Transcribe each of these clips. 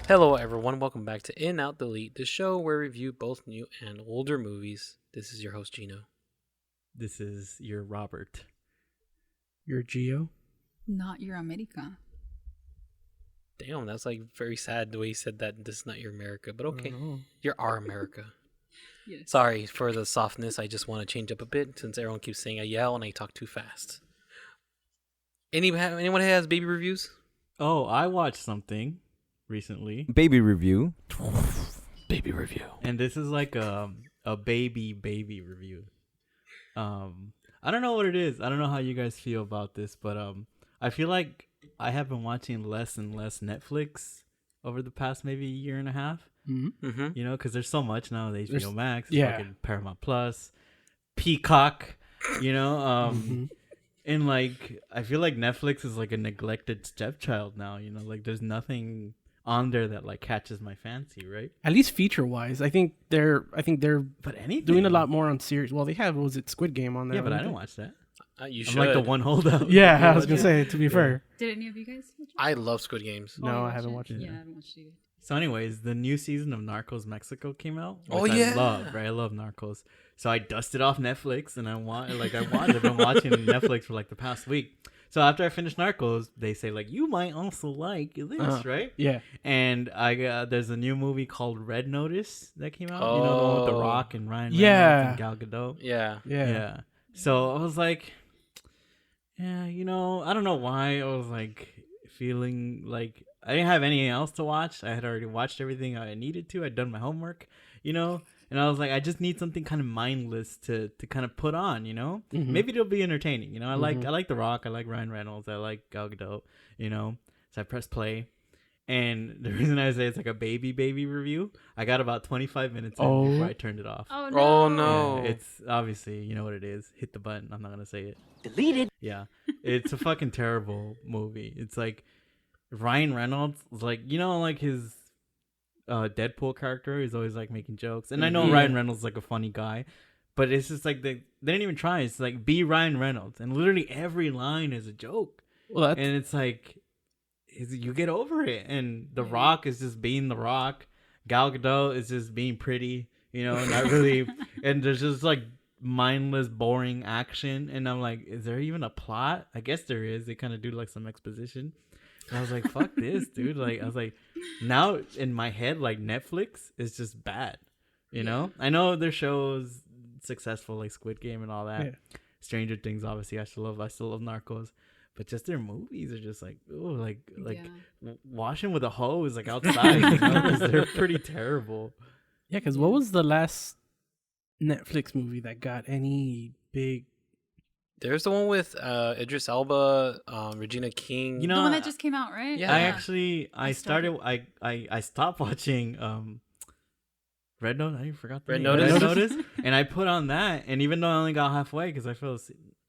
Hello, everyone. Welcome back to In Out Delete, the show where we review both new and older movies. This is your host, Gino. This is your Robert. Your Geo? Not your America. Damn, that's like very sad the way you said that. This is not your America, but okay. You're our America. Yes. Sorry for the softness. I just want to change up a bit since everyone keeps saying I yell and I talk too fast. Anyone has baby reviews? Oh, I watched something recently. Baby review. Baby review. And this is like a baby review. I don't know what it is. I don't know how you guys feel about this, but I feel like I have been watching less and less Netflix over the past maybe year and a half. Mm-hmm. You know, because there's so much now. The HBO Max, yeah. fucking Paramount Plus, Peacock. You know, and like I feel like Netflix is like a neglected stepchild now. You know, like there's nothing on there that like catches my fancy, right? At least feature wise, I think they're But anything doing a lot more on series. Well, they have Squid Game on there. Yeah, but I don't don't watch that. You I'm should. like the one holdout. Yeah, I was gonna say, to be fair. Did any of you guys watch it? I love Squid Games. No, you I watched haven't watched it. Yeah, I haven't watched it either. So, anyways, the new season of Narcos Mexico came out. Oh, Which yeah. I love, right? I love Narcos. So I dusted off Netflix, and I've been watching Netflix for like the past week. So after I finished Narcos, they say like you might also like this, right? Yeah. And there's a new movie called Red Notice that came out. You know, the one with The Rock and Ryan Reynolds Yeah. and Gal Gadot. Yeah. Yeah. So I was like, yeah, you know, I don't know why I was like feeling like I didn't have anything else to watch. I had already watched everything I needed to. I'd done my homework, you know, and I was like, I just need something kind of mindless to kind of put on, you know. Maybe it'll be entertaining, you know. I like The Rock, I like Ryan Reynolds, I like Gal Gadot, you know. So I pressed play. And the reason I say it's like a baby review, I got about 25 minutes in before I turned it off. Oh no! Oh no! Yeah, it's obviously, you know what it is. Hit the button. I'm not going to say it. Deleted. Yeah. It's a fucking terrible movie. It's like Ryan Reynolds, like, you know, like his Deadpool character is always like making jokes. And I know Ryan Reynolds is like a funny guy, but it's just like they didn't even try. It's like be Ryan Reynolds. And literally every line is a joke. Well, And it's like, you get over it. And The Rock is just being The Rock. Gal Gadot is just being pretty, you know, not really. And there's just like mindless, boring action. And I'm like, is there even a plot? I guess there is. They kind of do like some exposition. And I was like, fuck this, dude. Like, I was like, now in my head, like Netflix is just bad, you know? I know their shows successful, like Squid Game and all that. Yeah. Stranger Things, obviously, I still love Narcos. But just their movies are just like, oh, like washing with a hose, like outside. You know? 'Cause they're pretty terrible. Yeah, because what was the last Netflix movie that got any big? There's the one with Idris Elba, Regina King. You know, The one that just came out, right? Yeah. I stopped watching Red Notice. I forgot the Red name. Notice. Red Notice, and I put on that, and even though I only got halfway because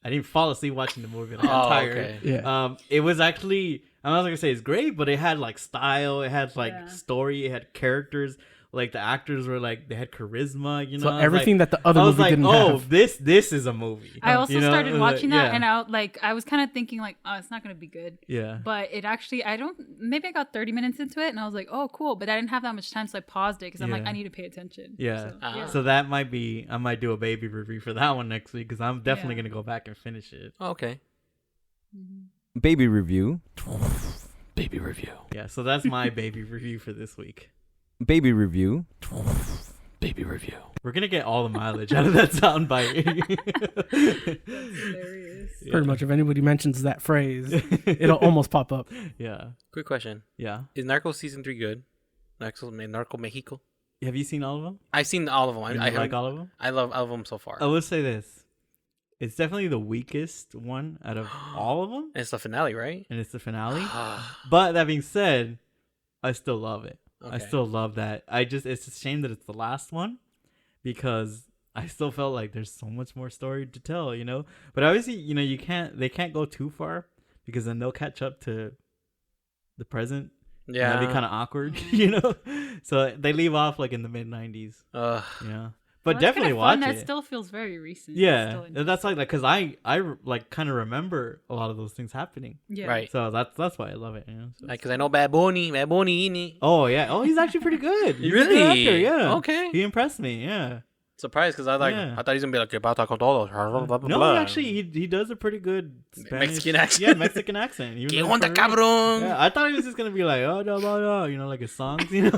I didn't fall asleep watching the movie. Like, I'm tired. Okay. Yeah. It was actually, I'm not gonna say it's great, but it had like style, it had like Yeah. story, it had characters. Like the actors were like, they had charisma, you know. So everything that the other movie didn't have. this is a movie. I also You know? started watching that, Yeah. and I was kind of thinking like, oh, it's not gonna be good. Yeah. But it actually, maybe I got 30 minutes into it, and I was like, oh, cool. But I didn't have that much time, so I paused it because I'm like, Yeah. I need to pay attention. Yeah. So, So that might be, I might do a baby review for that one next week because I'm definitely Yeah. gonna go back and finish it. Okay. Baby review. Baby review. Yeah. So that's my baby review for this week. Baby review. Baby review. We're gonna get all the mileage out of that soundbite. hilarious. Pretty much, if anybody mentions that phrase, it'll almost pop up. Yeah. Quick question: Yeah. Is Narcos season 3 good? Narco Mexico. Have you seen all of them? I've seen all of them. You I like all of them? I love all of them so far. I will say this. It's definitely the weakest one out of all of them. And it's the finale, right? And it's the finale. But that being said, I still love it. I Okay. still love that. It's a shame that it's the last one because I still felt like there's so much more story to tell, you know? But obviously, you know, they can't go too far because then they'll catch up to the present. Yeah. And that'd be kind of awkward, you know? So they leave off like in the mid 90s, you know? But Well, definitely kinda watch fun. it. That still feels very recent. Yeah, that's like because I like kind of remember a lot of those things happening. Yeah. Right. So that's why I love it. You know? So Because I know Bad Bunny in it. oh yeah. Oh, he's actually pretty good. He's a good Really? actor, yeah. Okay. He impressed me. Yeah. Surprised because Yeah. I thought he's gonna be like "Que pata con todos." Blah, blah, No, blah. actually, he does a pretty good Spanish, Mexican accent. Yeah, Mexican accent. Even ¿Qué though it's onda, Puerto Rican. cabrón? Yeah, I thought he was just gonna be like, oh no, no, no, you know, like his songs, you know.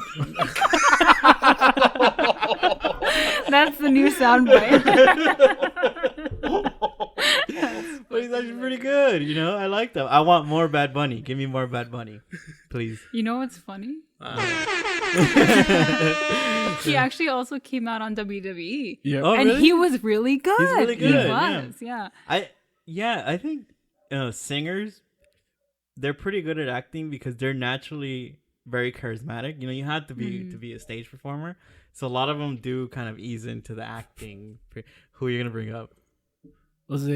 That's the new soundbite. But he's actually pretty good, you know. I like them. I want more Bad Bunny. Give me more Bad Bunny, please. You know what's funny? He actually also came out on WWE. Yeah. Oh, and really? he was really good. He's really good, He was, yeah. I think singers, they're pretty good at acting because they're naturally very charismatic. You know, you have to be a stage performer. So a lot of them do kind of ease into the acting. Who are you gonna bring up? Wasn't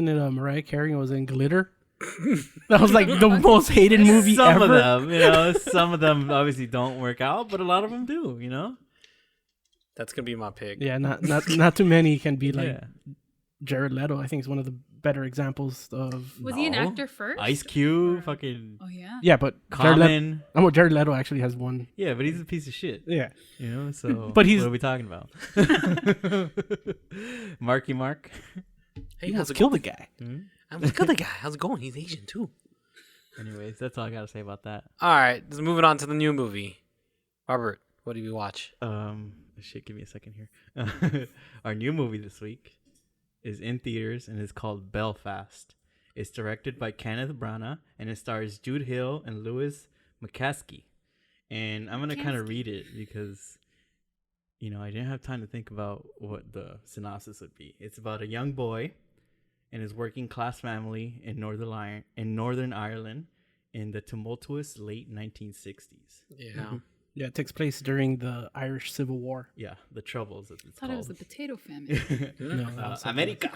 it Mariah Carey? Was it in Glitter? That was like the most hated movie Some ever. of them, you know, some of them obviously don't work out, but a lot of them do. You know. That's gonna be my pick. Yeah, not too many can be like Yeah. Jared Leto. I think is one of the better examples of. Was he an No. actor first? Ice Cube, fucking Oh, yeah. Yeah, but Jared Leto, Common. Jared Leto actually has one. Yeah, but he's a piece of shit. Yeah, You know, so But he's- what are we talking about? Marky Mark. Hey, he how's almost it killed going? the guy. I'm the other guy. How's it going? He's Asian too. Anyways, that's all I gotta say about that. All right, let's move it on to the new movie. Robert, what did we watch? Shit, give me a second here. Our new movie this week is in theaters and is called Belfast. It's directed by Kenneth Branagh and it stars Jude Hill and Louis McCaskey. And I'm gonna kind of read it because, you know, I didn't have time to think about what the synopsis would be. It's about a young boy and his working class family in Northern Ireland in the tumultuous late 1960s. Yeah. Yeah, it takes place during the Irish Civil War. Yeah, the Troubles, as it's I thought it was the called. potato famine. No, that was something America.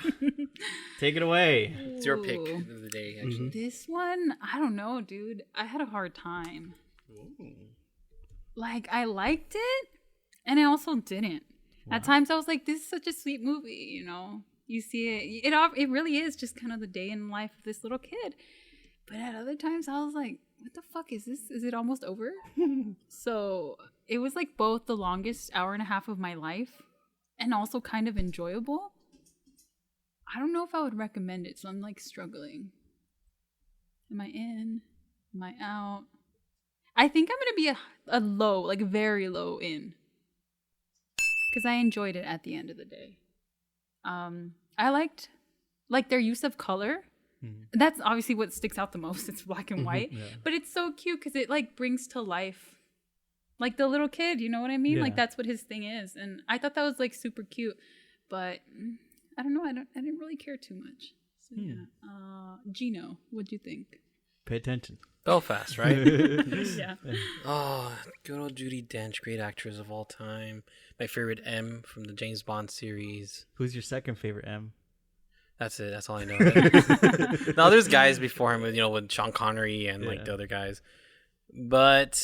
Take it away. It's your pick Ooh. of the day, actually. This one, I don't know, dude. I had a hard time. Like, I liked it, and I also didn't. At times, I was like, "This is such a sweet movie," you know. You see it. It really is just kind of the day in life of this little kid. But at other times, I was like, "What the fuck is this? Is it almost over?" So it was like both the longest hour and a half of my life, and also kind of enjoyable. I don't know if I would recommend it, so I'm like struggling. Am I in? Am I out? I think I'm gonna be a low, like very low in, because I enjoyed it at the end of the day. I liked like their use of color. That's obviously what sticks out the most. It's black and white, Yeah. but it's so cute because it like brings to life like the little kid. You know what I mean? Like Yeah. that's what his thing is, and I thought that was like super cute. But I don't know. I didn't really care too much. So yeah. Gino, what'd you think? Pay attention. Belfast, right? Yeah. Oh, good old Judi Dench, great actress of all time. My favorite M from the James Bond series. Who's your second favorite M? That's it. That's all I know. No, there's guys before him, with with Sean Connery and like the other guys, but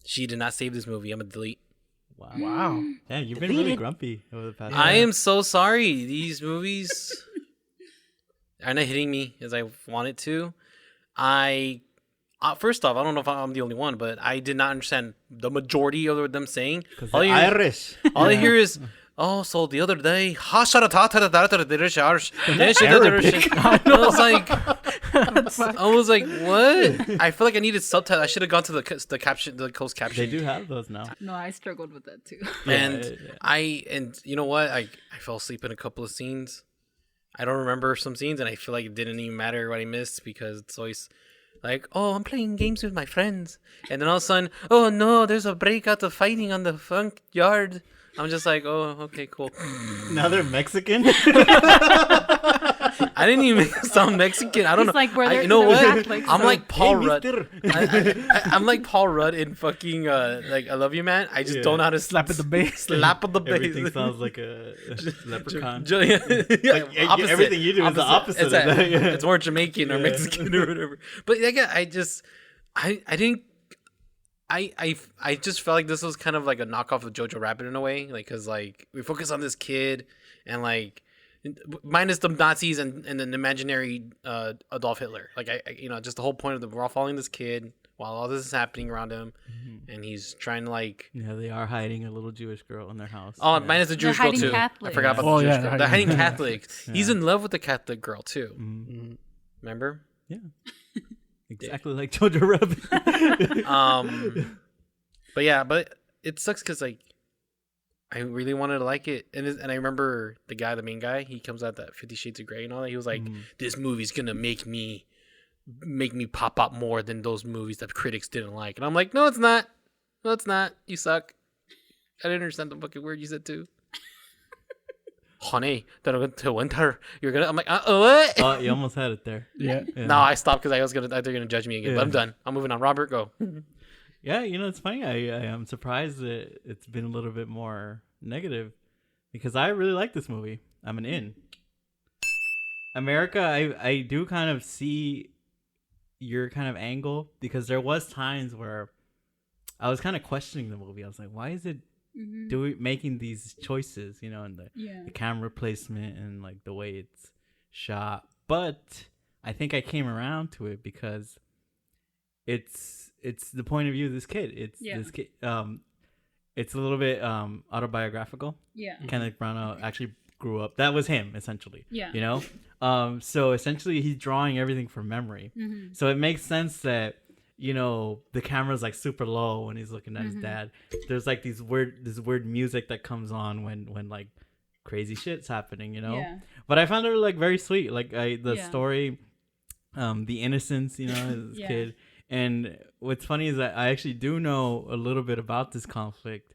she did not save this movie. I'm gonna delete. Wow. Yeah, you've been really grumpy over the past. I am so sorry. These movies are not hitting me as I wanted to. First off, I don't know if I'm the only one, but I did not understand the majority of them saying. Because All they're I hear- Irish. All I hear is, "Oh, so the other day, I was like, what? I feel like I needed subtitles. I should have gone to the caption, the closed caption. They do have those now. No, I struggled with that too. And Yeah. and you know what? I fell asleep in a couple of scenes. I don't remember some scenes, and I feel like it didn't even matter what I missed because it's always like, "Oh, I'm playing games with my friends," and then all of a sudden, "Oh no, there's a breakout of fighting on the front yard." I'm just like, "Oh, okay, cool." Now they're Mexican. I didn't even sound Mexican. I don't He's know. like, where You they're- know they're what? Catholics, I'm so- like Paul Hey, Rudd. mister. I'm like Paul Rudd in fucking like I Love You Man. I just Yeah. don't know how to Slap at the base. Slap at the base. Everything sounds like a leprechaun. Opposite. Everything you do is the opposite It's, of that, yeah. It's more Jamaican or Yeah. Mexican or whatever. But like, I didn't. I just felt like this was kind of like a knockoff of Jojo Rabbit in a way, like because like we focus on this kid and like minus the Nazis and an imaginary Adolf Hitler. Like just the whole point of we're all following this kid while all this is happening around him, and he's trying to like. Yeah, they are hiding a little Jewish girl in their house. Oh, yeah. minus the Jewish girl too. Catholic. I forgot about the Jewish girl. They're hiding Catholic. Yeah. He's in love with the Catholic girl too. Mm-hmm. Remember? Yeah. Exactly like Jojo Rabbit. But it sucks because like I really wanted to like it, and I remember the main guy, he comes out that 50 Shades of Grey and all that. He was like, "This movie's gonna make me pop up more than those movies that critics didn't like," and I'm like, "No, it's not. No, it's not. You suck." I didn't understand the fucking word you said too. Honey, to winter. You're gonna. I'm like, what? Oh, you almost had it there. Yeah. No, I stopped because I was they're gonna judge me again. But I'm done. I'm moving on. Robert, go. Yeah, it's funny. I am surprised that it's been a little bit more negative because I really like this movie. I'm an in. America, I do kind of see your kind of angle because there was times where I was kind of questioning the movie. I was like, why is it making these choices, and the camera placement and like the way it's shot? But I think I came around to it because it's the point of view of this kid. This kid. It's a little bit autobiographical. Yeah. Kenneth Branagh actually grew up. That was him essentially. Yeah. So essentially he's drawing everything from memory. Mm-hmm. So it makes sense that the camera's like super low when he's looking at his dad. There's like this weird music that comes on when like crazy shit's happening. Yeah. But I found it like very sweet. Like the story, the innocence. This kid. And what's funny is that I actually do know a little bit about this conflict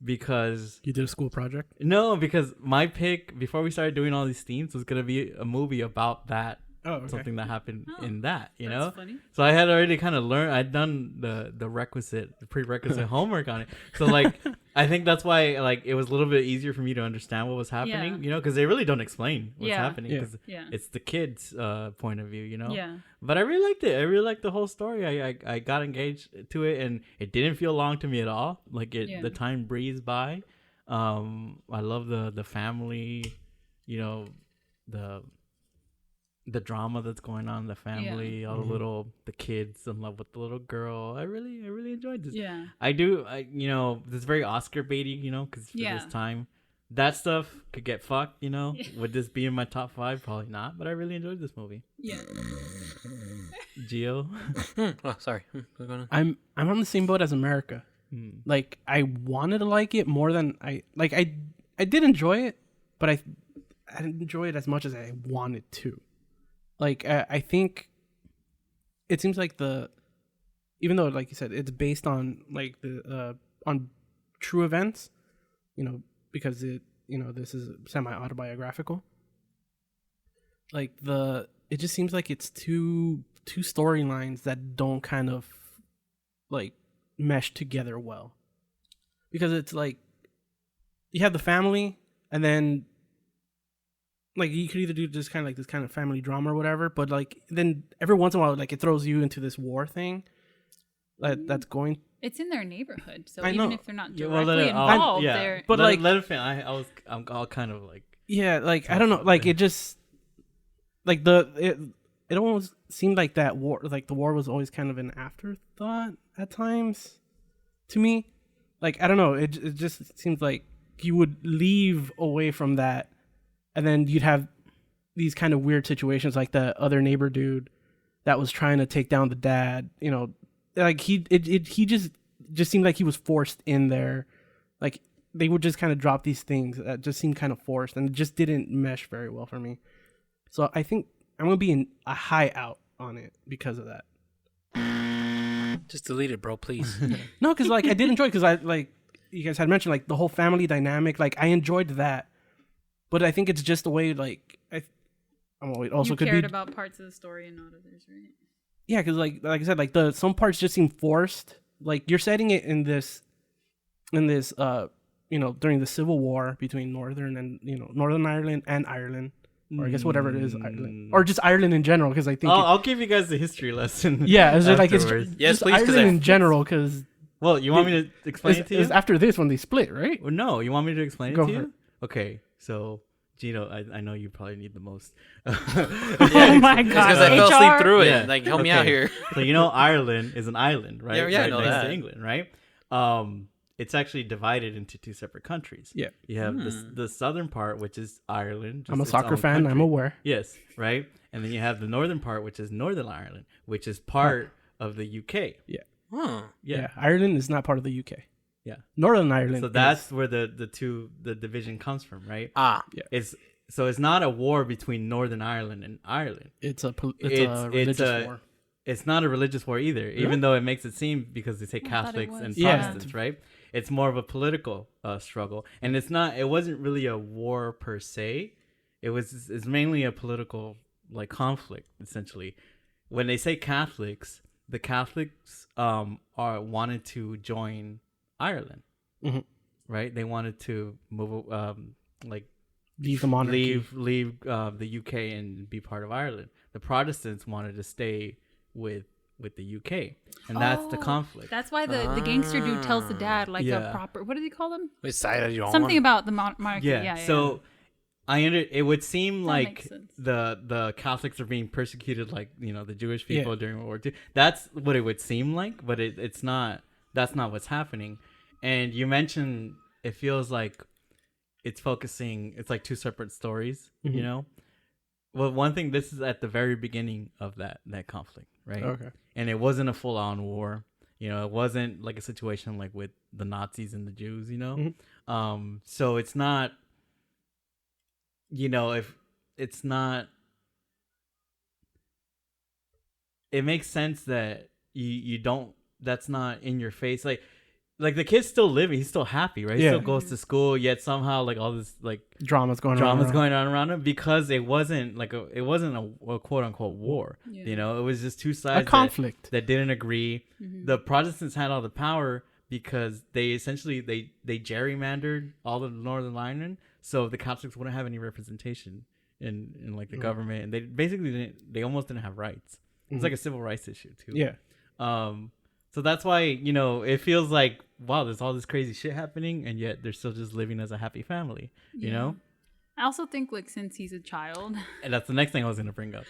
because... You did a school project? No, because my pick, before we started doing all these themes, was going to be a movie about that. Oh, okay. Something that happened in that, that's funny. So I had already kind of learned, I'd done the prerequisite homework on it. So like, I think that's why like it was a little bit easier for me to understand what was happening, because they really don't explain what's happening because it's the kid's point of view, Yeah. But I really liked it. I really liked the whole story. I got engaged to it, and it didn't feel long to me at all. Like the time breezed by. I love the family, the drama that's going on in the family, all the kids in love with the little girl. I really enjoyed this. Yeah. I do. This very Oscar baity, because for this time, that stuff could get fucked, Would this be in my top 5? Probably not, but I really enjoyed this movie. Yeah. Gio? Oh, sorry. What's going on? I'm on the same boat as America. Like, I wanted to like it more than I did enjoy it, but I didn't enjoy it as much as I wanted to. Like, I think it seems like even though, like you said, it's based on like on true events, because this is semi-autobiographical. Like it just seems like it's two storylines that don't kind of like mesh together well, because it's like you have the family, and then like you could either do just kind of like this kind of family drama or whatever, but like then every once in a while like it throws you into this war thing that's going. It's in their neighborhood, so I even know. if they're not directly involved, they're... But let it fit. I'm all kind of like... Yeah, like, I don't know, like, it just... Like, it almost seemed like that war, like, the war was always kind of an afterthought at times, to me. Like, I don't know, it just seems like you would leave away from that, and then you'd have these kind of weird situations, like the other neighbor dude that was trying to take down the dad, like he just seemed like he was forced in there. Like they would just kind of drop these things that just seemed kind of forced, and it just didn't mesh very well for me. So I think I'm gonna be in a high out on it because of that. Just delete it, bro, please. No, because like I did enjoy it, because I like you guys had mentioned like the whole family dynamic. Like I enjoyed that, but I think it's just the way like I'm also you could cared be about parts of the story and not others, right? Yeah, because like I said, like some parts just seem forced. Like you're setting it in this, during the Civil War between Northern Ireland and Ireland, or I guess whatever it is, Ireland, or just Ireland in general. Because I think I'll give you guys the history lesson. Yeah, it's just like it's yes, just please, Ireland in general. Because Well, you want me to explain it to you? It's after this when they split, right? Or no, you want me to explain Go it to for you? it. Okay, so Gino, I know you probably need the most. Oh my It's god! because I fell asleep HR? through it. Yeah. Like, help me out Okay. here. So Ireland is an island, right? Yeah, I right know next that. to England, right? It's actually divided into two separate countries. Yeah. You have the southern part, which is Ireland. just I'm a its soccer own fan. I'm country. aware. Yes, right. And then you have the northern part, which is Northern Ireland, which is part of the UK. Huh. Yeah. Ireland is not part of the UK. Yeah. Northern Ireland. So that's where the division comes from, right? Ah. It's not a war between Northern Ireland and Ireland. It's a It's religious war. It's not a religious war either, even though it makes it seem because they say I thought it Catholics was. and Yeah. Protestants, right? It's more of a political struggle, and it wasn't really a war per se. It's mainly a political like conflict essentially. When they say Catholics, the Catholics wanted to join Ireland, right? They wanted to move Leave the monarchy. leave the UK and be part of Ireland. The Protestants wanted to stay with the UK, and that's the Oh, conflict. That's why the gangster dude tells the dad like Yeah. a proper. What do they call them? Which side are you on? Something about the monarchy. Yeah. So it would seem That like makes sense. the Catholics are being persecuted, like the Jewish people during World War II. That's what it would seem like, but it's not. That's not what's happening. And you mentioned it feels like it's focusing. It's like two separate stories. Well, one thing, this is at the very beginning of that conflict, right? Okay. And it wasn't a full on war. It wasn't like a situation like with the Nazis and the Jews. So it's not. If it's not, it makes sense that you don't. That's not in your face. Like the kid's still living. He's still happy, right? He Yeah. still goes to school. Yet somehow like all this like Drama's going on around him because it wasn't a quote unquote war. Yeah. It was just two sides A conflict. that didn't agree. The Protestants had all the power because they essentially they gerrymandered all of Northern Ireland, so the Catholics wouldn't have any representation in like the government, and they basically they almost didn't have rights. It's like a civil rights issue too. Yeah. So that's why it feels like, wow, there's all this crazy shit happening, and yet they're still just living as a happy family. I also think like since he's a child. And that's the next thing I was gonna bring up.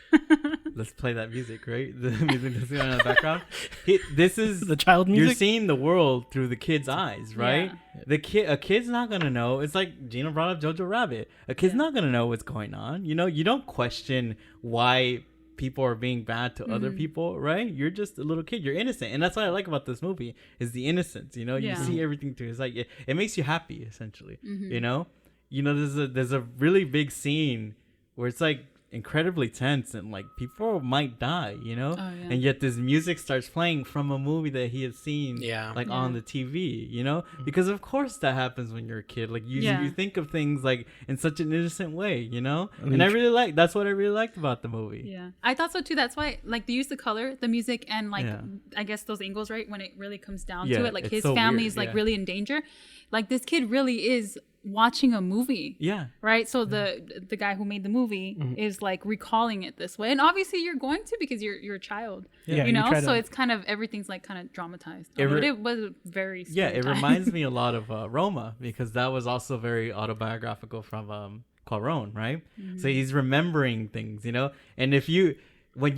Let's play that music, right? The music that's going on in the background. This is The child music? You're seeing the world through the kid's eyes, right? Yeah. A kid's not gonna know. It's like Gina brought up Jojo Rabbit. A kid's not gonna know what's going on. You don't question why people are being bad to other people, right? You're just a little kid. You're innocent, and that's what I like about this movie is the innocence. You see everything through. It's like it makes you happy, essentially. There's a really big scene where it's like incredibly tense and like people might die, and yet this music starts playing from a movie that he has seen on the TV, because of course that happens when you're a kid. Like you think of things like in such an innocent way, and I that's what I really liked about the movie. Yeah, I thought so too. That's why like they use the color, the music, and like I guess those angles, right, when it really comes down to it, like his so family weird, is like really in danger. Like this kid really is watching a movie, right? So the guy who made the movie is like recalling it this way, and obviously you're going to because you're a child, so it's kind of everything's like kind of dramatized. But it was very it reminds me a lot of Roma, because that was also very autobiographical from Cuarón, right? So he's remembering things, and if you when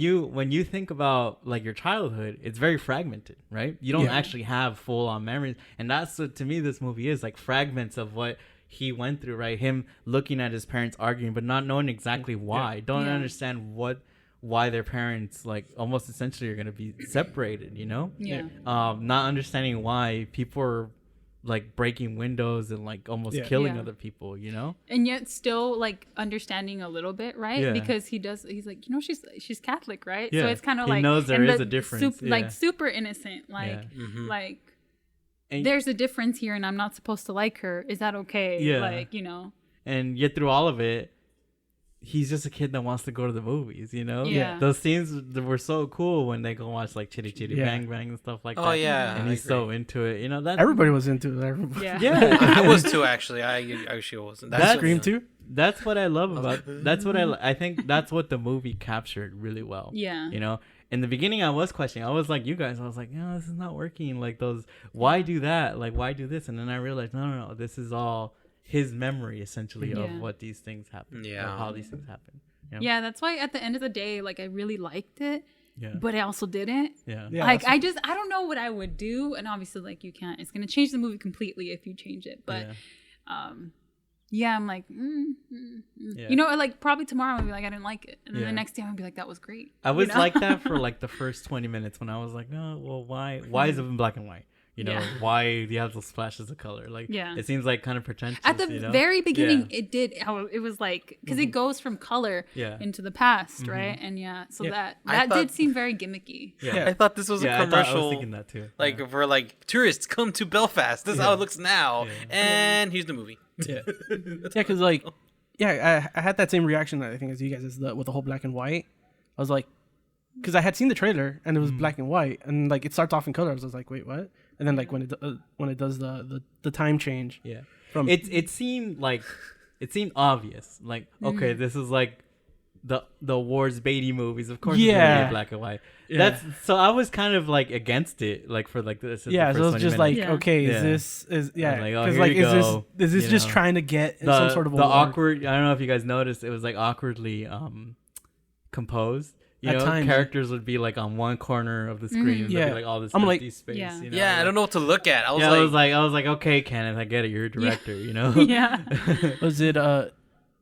you think about like your childhood, it's very fragmented, right? You don't actually have full on memories, and that's what to me this movie is, like fragments of what he went through, right? Him looking at his parents arguing but not knowing exactly why. Don't understand why their parents like almost essentially are going to be separated, not understanding why people are like breaking windows and like almost killing other people, and yet still like understanding a little bit, right? Because he's like, she's Catholic, right? So it's kind of like, he knows there is a difference, like super innocent, like like and there's a difference here and I'm not supposed to like her, is that okay? Like, and yet through all of it, he's just a kid that wants to go to the movies, you know? Yeah. Those scenes were so cool when they go watch like Chitty Chitty Bang Bang and stuff like that. Oh yeah, And I he's agree. so into it, you know? That Everybody was into it. Everybody. Yeah. Yeah. I was too actually. I actually wasn't. That's Scream too. That's what I love about. That's what I think. That's what the movie captured really well. Yeah. You know, in the beginning, I was questioning. I was like, you guys. I was like, no, this is not working. Like those. Why do that? Like, why do this? And then I realized, no. This is all his memory, essentially, of what these things happen. Yeah. Or how these things happen. You know? Yeah, that's why at the end of the day, like I really liked it, but I also didn't. Yeah. Yeah, Like I don't know what I would do, and obviously like you can't. It's gonna change the movie completely if you change it. But yeah, I'm like, you know, like probably tomorrow I'll be like, I didn't like it, and then the next day I'll be like, that was great. I was you know? like that for like the first 20 minutes when I was like, no, well, why is it in black and white? You know, why do you have those flashes of color? Like, it seems like kind of pretentious. At the very beginning, Yeah. it did. It was like because it goes from color into the past, right? And so that did seem very gimmicky. Yeah. I thought this was a I commercial. was thinking that too. Like for like tourists come to Belfast. This is how it looks now, and here's the movie. Yeah, because like, I had that same reaction I think as you guys with the whole black and white. I was like, because I had seen the trailer and it was black and white, and like it starts off in color. I was like, wait, what? And then like when it does the time change, from it seemed obvious. Like, okay, this is like the Wars Beatty movies. Of course, it's gonna be black and white. Yeah. That's so I was kind of like against it, like for like this. So it was just like, okay, is this like, oh, because here like you is go, this you just know. trying to get some sort of the award? awkward. I don't know if you guys noticed, it was like awkwardly composed. You At know, times. characters would be like on one corner of the screen. And there'd be like all this I'm empty like- space. Yeah. You know? Yeah, I don't know what to look at. I was like, okay, Kenneth, I get it. You're a director. You know. Yeah. Was it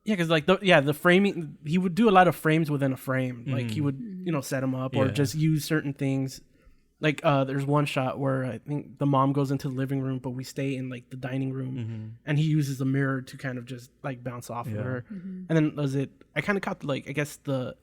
because like the framing, he would do a lot of frames within a frame. Like he would set them up or Yeah. just use certain things. Like there's one shot where I think the mom goes into the living room, but we stay in like the dining room, and he uses a mirror to kind of just like bounce off of her. And then I kind of caught I guess the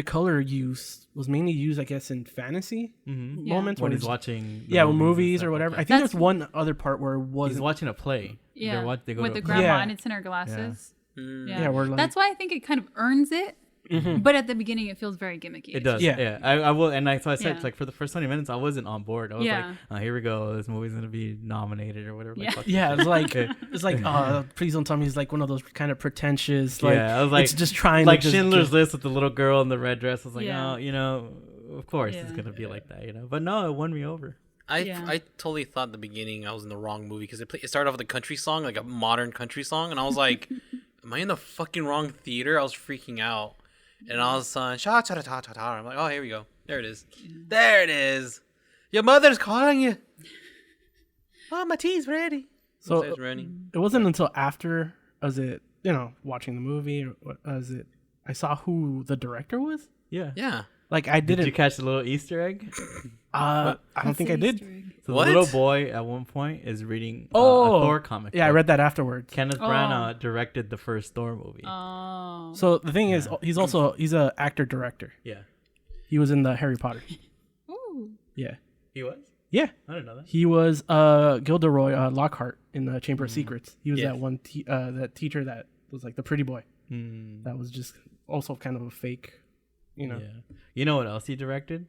color use was mainly used, I guess, in fantasy moments When when he's watching. with and movies stuff or whatever. like I think That's- there's one other part where it that. He's wasn't. watching a play. Yeah. They go with to the a play. grandma Yeah. and it's in her glasses. Yeah, we're like, That's why I think it kind of earns it. But at the beginning, it feels very gimmicky. It does. Yeah. Yeah. I will. And so I said, Yeah. like, for the first 20 minutes, I wasn't on board. I was Yeah. like, oh, here we go. This movie's going to be nominated or whatever. Yeah. Fuck yeah, this it's like shit. it's like please don't tell me he's like one of those kind of pretentious like Yeah, I was like, it's just trying like to just Schindler's get- List with the little girl in the red dress. I was like, Yeah. oh, you know, of course it's Yeah. going to be like that, you know. But no, it won me over. I totally thought in the beginning I was in the wrong movie because it started off with a country song, like a modern country song, and I was like, am I in the fucking wrong theater? I was freaking out. And all of a sudden, cha cha cha cha cha. I'm like, oh, here we go. There it is. There it is. Your mother's calling you. Oh, my tea's ready. So It's ready. it wasn't until after watching the movie or I saw who the director was. Yeah. Yeah. Like I Did didn't you catch the little Easter egg? I don't think I did. So What? the little boy at one point is reading a Oh, Thor comic. Yeah, I book. read that afterwards. Kenneth Branagh directed the first Thor movie. Oh. So the thing is he's a actor director. Yeah. He was in the Harry Potter. Ooh. Yeah. He was? Yeah. I didn't know that. He was Gilderoy Lockhart in the Chamber of Secrets. He was Yeah. that one that teacher that was like the pretty boy. Mm. That was just also kind of a fake, Yeah. You know what else he directed?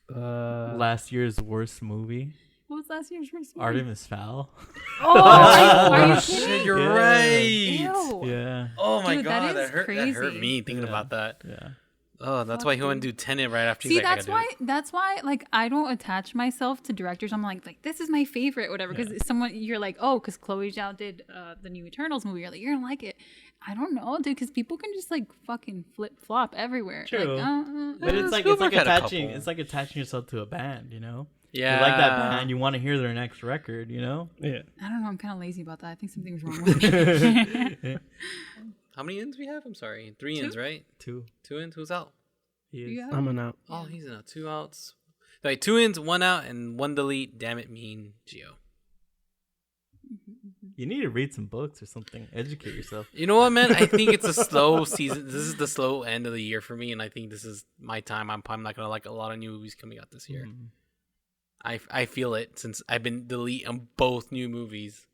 Last year's worst movie, What was last year's first movie? Artemis Fowl. Oh, are you Shit, kidding? you're Yeah. right. Ew. Yeah. Oh my Dude, that god, is that hurt crazy. me thinking Yeah. about that. Yeah. Oh, that's why he wouldn't do Tenet right after. See, he's like, I that's gotta do why like I don't attach myself to directors. I'm like this is my favorite, whatever. Because you're like, oh, because Chloe Zhao did the new Eternals movie. You're like, you're gonna like it. I don't know, dude, because people can just like fucking flip flop everywhere. True. Like, But it's like Spielberg had a attaching. couple. It's like attaching yourself to a band. You know. Yeah. You like that band. You want to hear their next record. You know. yeah. I don't know. I'm kind of lazy about that. I think something's wrong with me. How many ins we have? I'm sorry, 3 ins, right? 2. 2 ins. Who's out? He is. Yeah. I'm an out. Oh, he's in 2 outs. Wait, 2 ins, 1 out, and 1 delete. Damn it, mean Geo. You need to read some books or something. Educate yourself. You know what, man? I think it's a slow season. This is the slow end of the year for me, and I think this is my time. I'm not gonna like a lot of new movies coming out this year. I feel it since I've been deleting both new movies.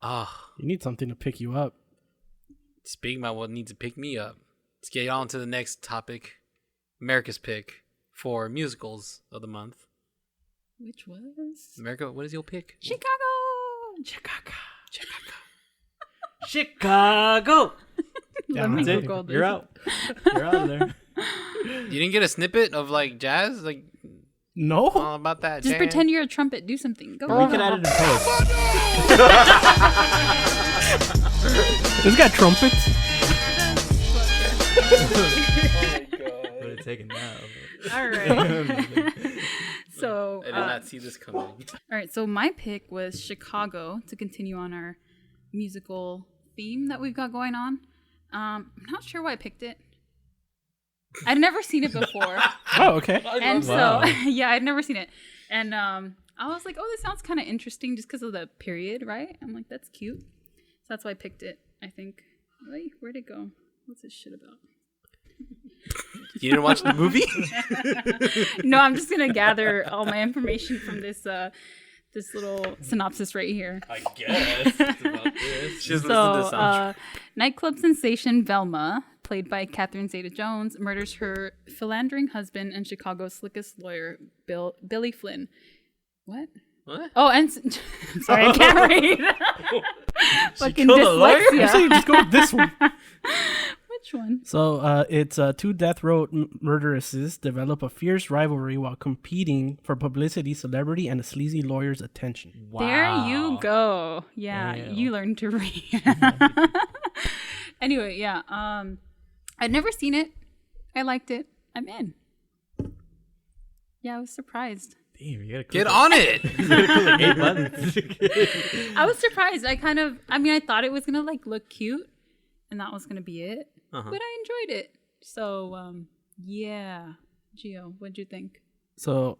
Ah, You need something to pick you up. speaking about what needs to pick me up, let's get on to the next topic. America's pick for musicals of the month. Which was America, what is your pick? Chicago. Chicago. Yeah, Let me That's it. Google this. You're out. You're out of there. You didn't get a snippet of like jazz, like No. all about that. Just jazz? pretend you're a trumpet. Do something. Go. We can add it in post. It's got trumpets. Would have taken that. All right. So, I did not see this coming. all right. So my pick was Chicago to continue on our musical theme that we've got going on. I'm not sure why I picked it. I'd never seen it before, Oh, okay. and Wow. so yeah, I'd never seen it, and I was like, oh, this sounds kind of interesting just because of the period, right? I'm like, that's cute. So that's why I picked it. I think. Wait, where'd it go? What's this shit about? You didn't watch the movie? No, I'm just gonna gather all my information from this little synopsis right here. I guess it's about this. Just listen to So, the soundtrack. nightclub sensation Velma, played by Catherine Zeta-Jones, murders her philandering husband and Chicago's slickest lawyer, Billy Flynn. What? What? Oh, and sorry, I can't read. Fucking killed a lawyer? I say dyslexia. just go with this one. Which one? So it's two death row murderesses develop a fierce rivalry while competing for publicity, celebrity, and a sleazy lawyer's attention. Wow. There you go. Yeah, Damn. you learned to read. Anyway, yeah. I'd never seen it. I liked it. I'm in. Yeah, I was surprised. Damn, you gotta Get click on it! 8 buttons. I was surprised. I thought it was gonna like look cute, and that was gonna be it. Uh-huh. But I enjoyed it. So, yeah. Gio, what'd you think? So,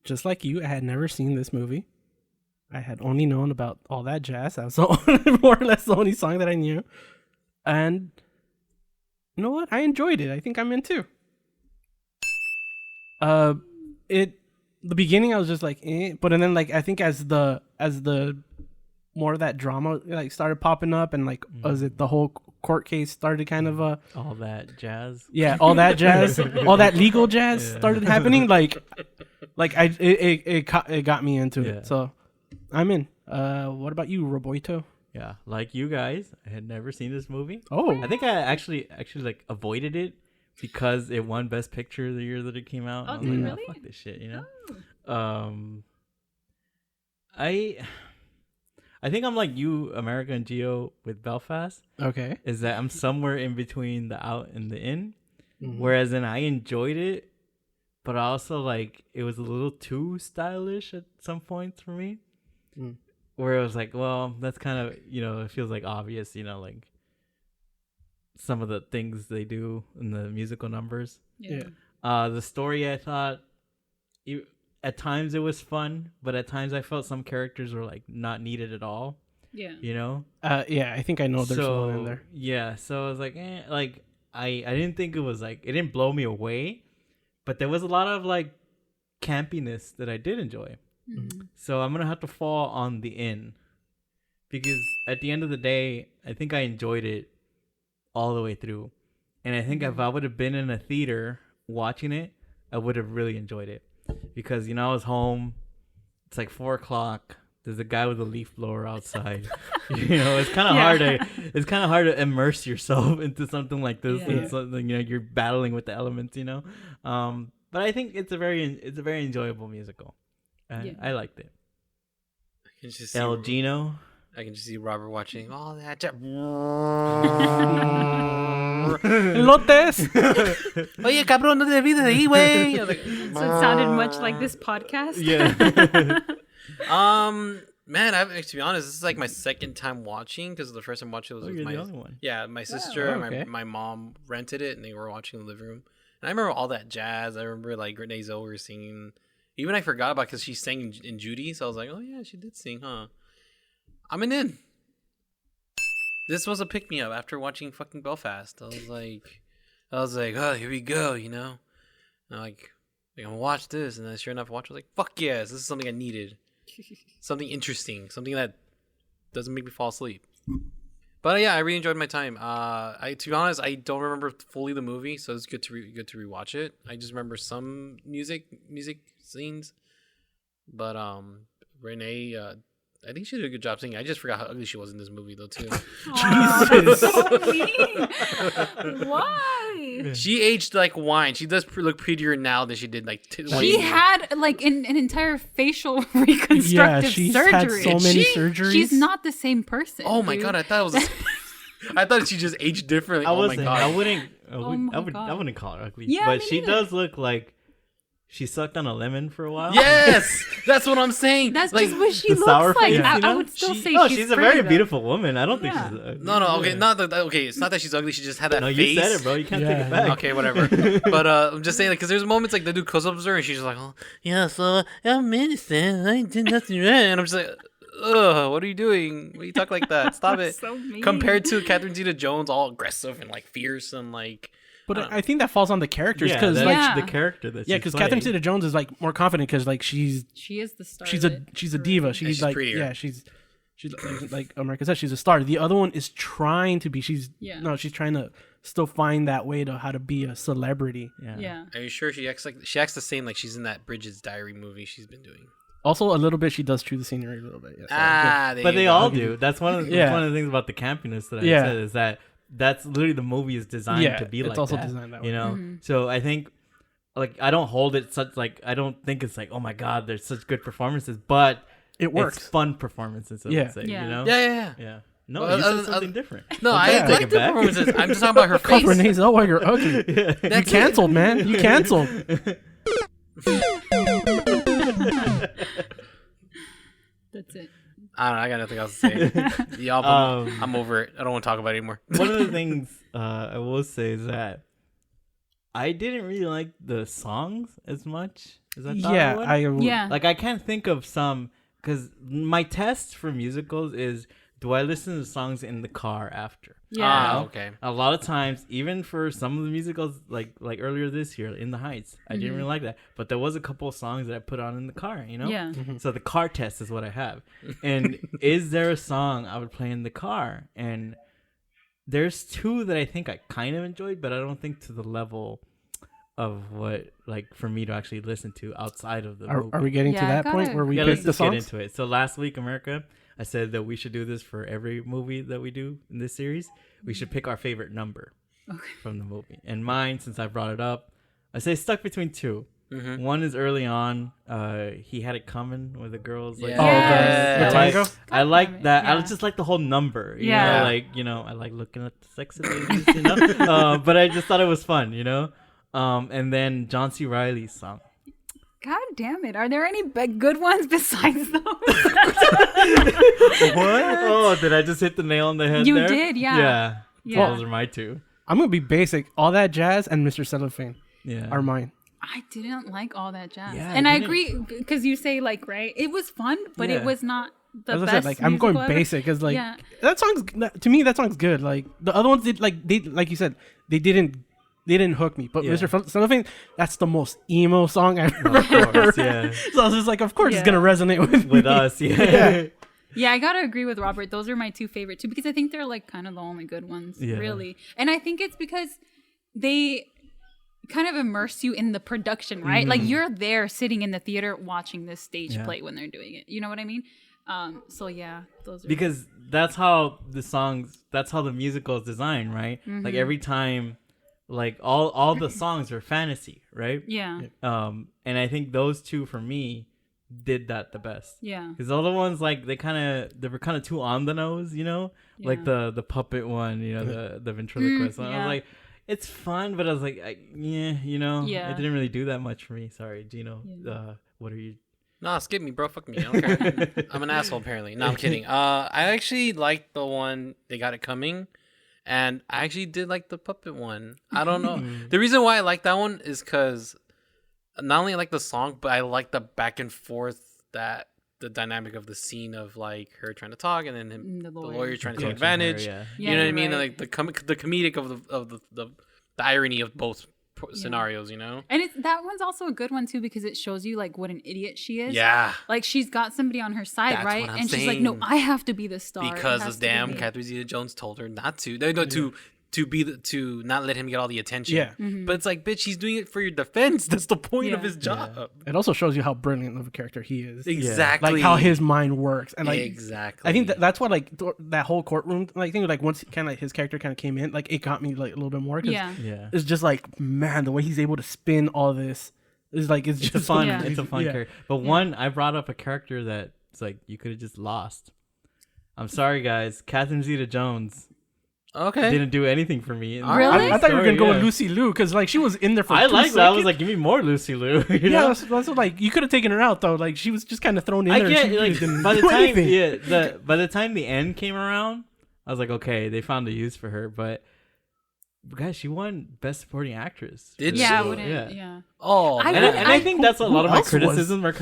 just like you, I had never seen this movie. I had only known about All That Jazz. That was more or less the only song that I knew. And you know what? I enjoyed it. I think I'm in too. The beginning I was just like, but then like I think as the more of that drama like started popping up and like was it the whole court case started kind of All that jazz. yeah, all that jazz, all that legal jazz started happening. Like it got me into Yeah. it. So I'm in. What about you, Roboito? Yeah, like you guys, I had never seen this movie. Oh, I think I actually like avoided it because it won Best Picture the year that it came out. Oh, and I was did it like, really? fuck this shit, you know. Oh. I think I'm like you, America and Geo with Belfast. okay. Is that I'm somewhere in between the out and the in. Mhm. Whereas then I enjoyed it, but also like it was a little too stylish at some points for me. Mm. Where it was like, well, that's kind of, it feels like obvious, like some of the things they do in the musical numbers. Yeah. The story, I thought, at times it was fun, but at times I felt some characters were like not needed at all. Yeah. Yeah, I think I know there's one in there. Yeah, so I was like, I didn't think it was like, it didn't blow me away, but there was a lot of like campiness that I did enjoy. Mhm. So I'm gonna have to fall on the in, because at the end of the day, I think I enjoyed it all the way through, and I think if I would have been in a theater watching it, I would have really enjoyed it, because I was home. It's like 4:00. There's a guy with a leaf blower outside. It's kind of hard to immerse yourself into something like this. Yeah. It's something you're battling with the elements. But I think it's a very enjoyable musical. Yeah. I liked it. I can just see, El Gino. I can just see Robert watching all that. Lotes. Oye, cabrón, no te olvides de ahí, güey. I was like, So it sounded much like this podcast. Yeah. Man, to be honest, this is like my second time watching, because the first time watching was with you're my the only one. yeah, my sister and okay. my mom rented it, and they were watching in the living room. And I remember all that jazz. I remember like Renee Zellweger singing. Even I forgot about, because she sang in Judy, so I was like, oh yeah, she did sing, huh? I'm in. This was a pick me up after watching fucking Belfast. I was like, oh, here we go, And I'm gonna watch this, and then sure enough, I was like, fuck yes, this is something I needed. Something interesting, something that doesn't make me fall asleep. But yeah, I really enjoyed my time. To be honest, I don't remember fully the movie, so it's good to rewatch it. I just remember some music scenes. But Renee, I think she did a good job singing. I just forgot how ugly she was in this movie, though, too. Jesus. So mean. Why? She aged like wine. She does look prettier now than she did like. She had like an entire facial reconstructive Yeah, she's surgery. had so many surgeries. She's not the same person. Oh my dude. god! I thought it was. I thought she just aged differently. Oh my god! I wouldn't. God. I wouldn't call her ugly. Yeah, but me she neither. does look like she sucked on a lemon for a while. Yes, that's what I'm saying. That's like, just what she the looks sour like. face, I you know? would still say No, she's she's a pretty, very though. beautiful woman. I don't think Yeah. she's ugly. no, okay, Yeah. not that. Okay, it's not that she's ugly. She just had that No, face. you said it, bro. You can't take Yeah. it back. Okay, whatever. But I'm just saying, because there's moments like they do close-ups of her, and she's just like, "Oh, yeah, so I'm innocent. I did nothing wrong." And I'm just like, "Ugh, what are you doing? Why do you talk like that? Stop it." So mean. Compared to Catherine Zeta-Jones, all aggressive and like fierce and like. But I don't I think that falls on the characters Yeah, because that's like Yeah. the character that yeah, she's because Catherine playing. Zeta-Jones is like more confident because like she's She is the star. she's of a it. she's a diva. she's She's like prettier. yeah, she's like America said, she's a star. The other one is trying to be. She's trying to still find that way to how to be a celebrity. Yeah. Are you sure she acts the same like she's in that Bridget's Diary movie she's been doing? Also, a little bit, she does chew the scenery a little bit. Yeah, so There But you they go. all do. That's one of the, Yeah. that's one of the things about the campiness that I Yeah. said is that that's literally the movie is designed Yeah, to be it's like also that. designed that You way. know, Mhm. so I think like I don't hold it such like I don't think it's like oh my god, there's such good performances, but It works. It's fun performances. I Yeah. would say, Yeah. you know. Yeah. Yeah. No, Well, you other- said something other- different. No, Okay, I take like it the back. performances. I'm just talking about her Call face. Renee Zellweger ugly. You That's canceled, man. You canceled. That's it. I don't know. I got nothing else to say. The album, I'm over it. I don't want to talk about it anymore. One of the things I will say is that I didn't really like the songs as much as I thought Yeah, I would. Yeah. Like I can't think of some because my test for musicals is do I listen to songs in the car after? Yeah. Okay. A lot of times, even for some of the musicals, like earlier this year, In the Heights, I didn't really like that. But there was a couple of songs that I put on in the car, you know? Yeah. So the car test is what I have. And is there a song I would play in the car? And there's two that I think I kind of enjoyed, but I don't think to the level of what, like, for me to actually listen to outside of the movie. Are we getting to Yeah, I that point gotta- where we Yeah, pick let's the just get songs? into it. So last week, America, I said that we should do this for every movie that we do in this series. We should pick our favorite number from the movie. And mine, since I brought it up, I say stuck between two. Mm-hmm. One is early on. He had it coming with the girls. Like, Yeah. Oh, Yeah. the tango? I like damn it, that. I yeah. just like the whole number. You Yeah. know, like, you know, I like looking at the sexy ladies, you know. But I just thought it was fun, you know. And then John C. Reilly's song. God damn it. Are there any good ones besides those? What? Oh, did I just hit the nail on the head You there? did, yeah. Yeah. Yeah. Those are my two. I'm gonna be basic. All That Jazz and Mr. Cellophane Yeah. are mine. I didn't like all that jazz. Yeah, and I I didn't- agree because you say like, right? It was fun, but Yeah. it was not the As I best. said, like I'm going musical ever. basic because like Yeah. that song's to me that song's good. Like the other ones did like you said they didn't hook me. But Yeah. Mr. Cellophane, that's the most emo song I've ever Of course, heard. yeah. So I was just like, of course Yeah. it's gonna resonate with With me. us, yeah. Yeah. Yeah, I gotta agree with Robert. Those are my two favorite too because I think they're like kind of the only good ones, Yeah. really. And I think it's because they kind of immerse you in the production, right? Like you're there sitting in the theater watching this stage Yeah. play when they're doing it. You know what I mean? So yeah, those are Because that's how the musical is designed, right? Like every time, like all the songs are fantasy, right? yeah, And I think those two for me did that the best. yeah. Because the other ones, like they were kind of too on the nose, you know, like Yeah. the puppet one, you know, the ventriloquist one. I yeah. was like, it's fun, but I was like, yeah, you know, Yeah. it didn't really do that much for me. Sorry, Gino. Yeah. What are you? Nah, skip me, bro. Fuck me. I don't care. I'm an asshole, apparently. No, I'm kidding. I actually liked the one They Got It Coming, and I actually did like the puppet one. I don't know. The reason why I like that one is because not only I like the song, but I like the back and forth that the dynamic of the scene of like her trying to talk and then him, The the lawyer. lawyer trying to take Coaching her, advantage. yeah. You know what I you're mean? right. Like the comedic of the irony of both scenarios, you know? And that one's also a good one too because it shows you like what an idiot she is. Yeah. Like she's got somebody on her side, That's right? what I'm And she's like, no, saying. I have to be the star. It Because has the to be damn me. Catherine Zeta-Jones told her not to. To not let him get all the attention. Yeah. Mm-hmm. But it's like, bitch, he's doing it for your defense. That's the point of Yeah. his job. It also shows you how brilliant of a character he is. Exactly. Like how his mind works, and like exactly. I think that's what like that whole courtroom like thing. Like once kind of his character kind of came in, like it got me like a little bit more. 'Cause Yeah. Yeah. it's just like man, the way he's able to spin all this is like it's just fun. Yeah. It's a fun character. But one, I brought up a character that it's like you could have just lost. I'm sorry, guys. Catherine Zeta-Jones Okay. didn't do anything for me. in the Really? I thought you were gonna go story, with Lucy Liu because like she was in there for. I 2 like that. I was seconds. like, give me more Lucy Liu. You Yeah, know? that's what, like you could have taken her out though. Like she was just kind of thrown in I there. get and she like just didn't by the do time anything. by the time the end came around, I was like, okay, they found a use for her. But guys, she won Best Supporting Actress. Did Yeah, I she? wouldn't. Yeah. Oh, I man. And I think that's a lot of my else was- criticisms are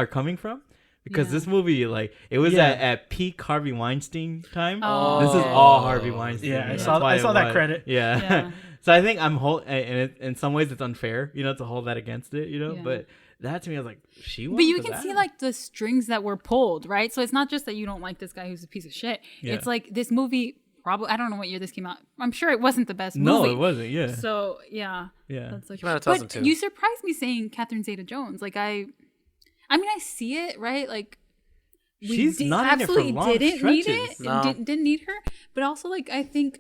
coming from. Because Yeah. this movie, like, it was Yeah. at peak Harvey Weinstein time. Oh. This is all Harvey Weinstein. Yeah, I That's saw why that it credit. Yeah. Yeah. So I think I'm in some ways it's unfair, to hold that against it, Yeah. But that to me, I was like, she won But you for can that? see like the strings that were pulled, right? So it's not just that you don't like this guy who's a piece of shit. Yeah. It's like this movie probably I don't know what year this came out. I'm sure it wasn't the best No, movie. it wasn't. Yeah. So yeah. Yeah. That's like Came out in but 2002. you surprised me saying Catherine Zeta-Jones. Like I mean I see it, right? Like She's not in it for absolutely long didn't need stretches. it. No. Didn't need her. But also like I think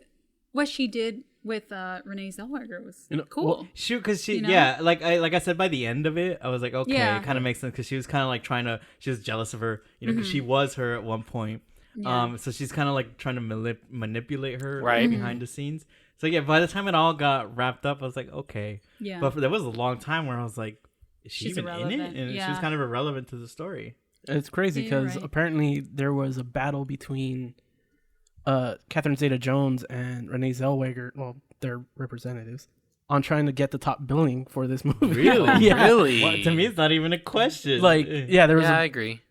what she did with Renee Zellweger was cool. well, Shoot, because she, You know? yeah, like I said, by the end of it, I was like, okay, Yeah. it kind of makes sense because she was kind of like she was jealous of her, because she was her at one point. Yeah. So she's kind of like trying to manipulate her Right. behind the scenes. So yeah, by the time it all got wrapped up, I was like, okay. Yeah. But there was a long time where I was like, is she She's even in it? irrelevant. And Yeah. she's kind of irrelevant to the story. It's crazy Yeah, you're because right. apparently there was a battle between Catherine Zeta-Jones and Renee Zellweger, well, their representatives, on trying to get the top billing for this movie. Really? yeah. Really? Well, to me, it's not even a question. Like, yeah, there was Yeah, I agree.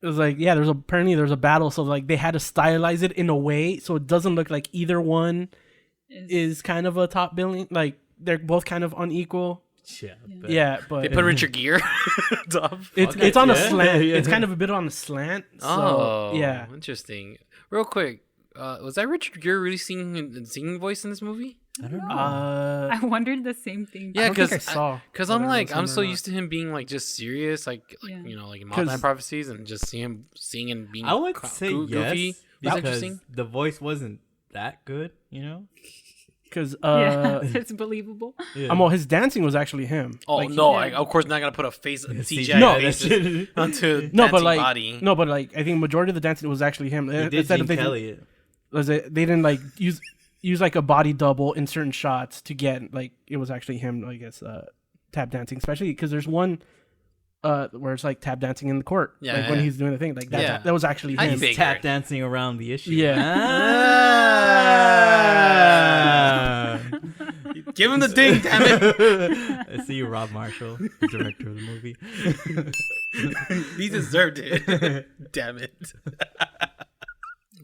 it was like, yeah, apparently there's a battle, so like they had to stylize it in a way so it doesn't look like either one is kind of a top billing. Like they're both kind of unequal. yeah, but- Yeah, but They put Richard Gere top. it's on a Yeah. slant. Yeah. It's kind of a bit on the slant. So Oh, yeah. interesting. Real quick, was that Richard Gere really singing voice in this movie? I don't know. I wondered the same thing. Yeah, don't think because I saw I'm whether it like was I'm him so or not. used to him being like just serious, like Yeah. like in 'Cause- Mountain Prophecies, and just see him singing and being I would say goofy. yes, Is because interesting. the voice wasn't that good, because Yeah, it's believable. Yeah. well, his dancing was actually him. Oh Like, no! yeah. I, of course, not gonna put a face, CGI No. faces onto No, dancing but like body. no, but like I think majority of the dancing was actually him. He did Instead Gene of they Kelly. they didn't like use like a body double in certain shots to get like it was actually him. I guess tap dancing, especially because there's one where it's like tap dancing in the court, Yeah, like when yeah. he's doing the thing, like that. Yeah. That was actually I him. think- Tap dancing around the issue. Yeah. Ah. Give him the ding, damn it! I see you, Rob Marshall, the director of the movie. He deserved it. Damn it!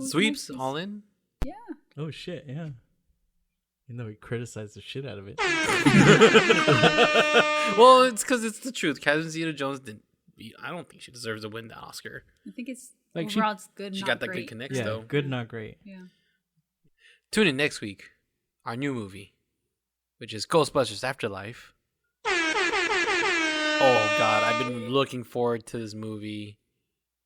Sweeps all in. Oh shit, yeah. Even though we criticized the shit out of it. Well, it's because it's the truth. Catherine Zeta-Jones didn't. I don't think she deserves to win the Oscar. I think it's Like, overall it's good. She not got that great. good connect Yeah, though. good, not great. Yeah. Tune in next week. Our new movie, which is Ghostbusters Afterlife. Oh God, I've been looking forward to this movie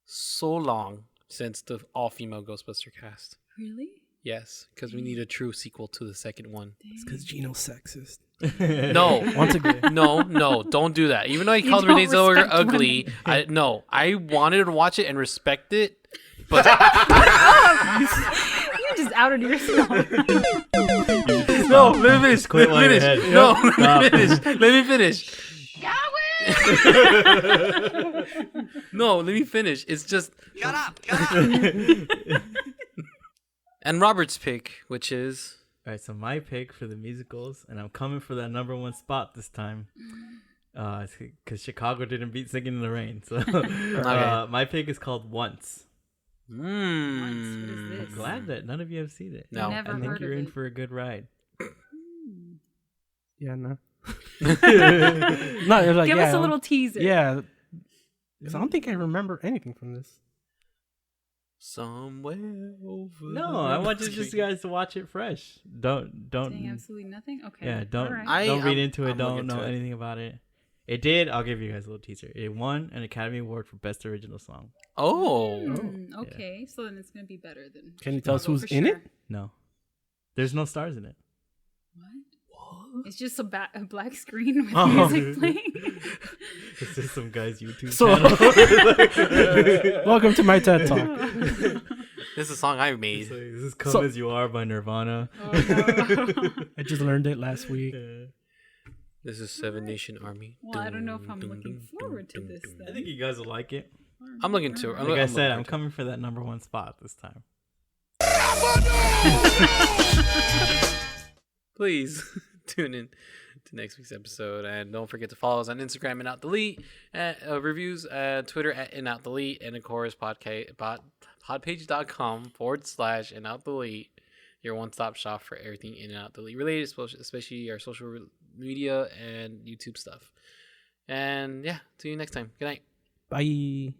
so long since the all-female Ghostbuster cast. Really? Yes, because we need a true sequel to the second one. It's because Gino's sexist. No, Once again, no, don't do that. Even though he called don't Renee Zellweger respect ugly, I wanted to watch it and respect it, but You just outed yourself. no, let me finish. Quit while you're Finish. ahead. No, Stop. let me finish. No, let me finish. It's just Shut up! All and Robert's pick, which is right, so my pick for the musicals, and I'm coming for that number one spot this time. Because Chicago didn't beat Singing in the Rain. So my pick is called Once. What is this? Glad that none of you have seen it. No. Never I think heard you're of in it. for a good ride. yeah, no. No, it was like, Give yeah, us a little teaser. Yeah, because I don't think I remember anything from this. Somewhere over. No, I want you guys to watch it fresh. Don't. Saying absolutely nothing. Okay. Yeah, don't All right. don't read I'm- into it. I'm Don't looking know to it. anything about it. It did. I'll give you guys a little teaser. It won an Academy Award for Best Original Song. Oh. Okay, so then it's gonna be better than. Can you tell us Chicago who's for in sure. it? No, there's no stars in it. What? It's just a black screen with Oh. music playing. It's just some guy's YouTube So- channel. Welcome to my TED Talk. This is a song I It's made. like, this is "Come So- as You Are" by Nirvana. Oh, no. I just learned it last week. This is Seven Nation Army. Well, I don't know if I'm looking forward to this. Then. I think you guys will like it. I'm looking to. Like I said, I'm coming for that #1 spot this time. Please tune in to next week's episode, and don't forget to follow us on Instagram and Delete, reviews, Twitter at Delete, and of course podpage.com/and Delete, your one-stop shop for everything In and Out Delete related, especially our social media and YouTube stuff. And yeah, see you next time. Good night. Bye.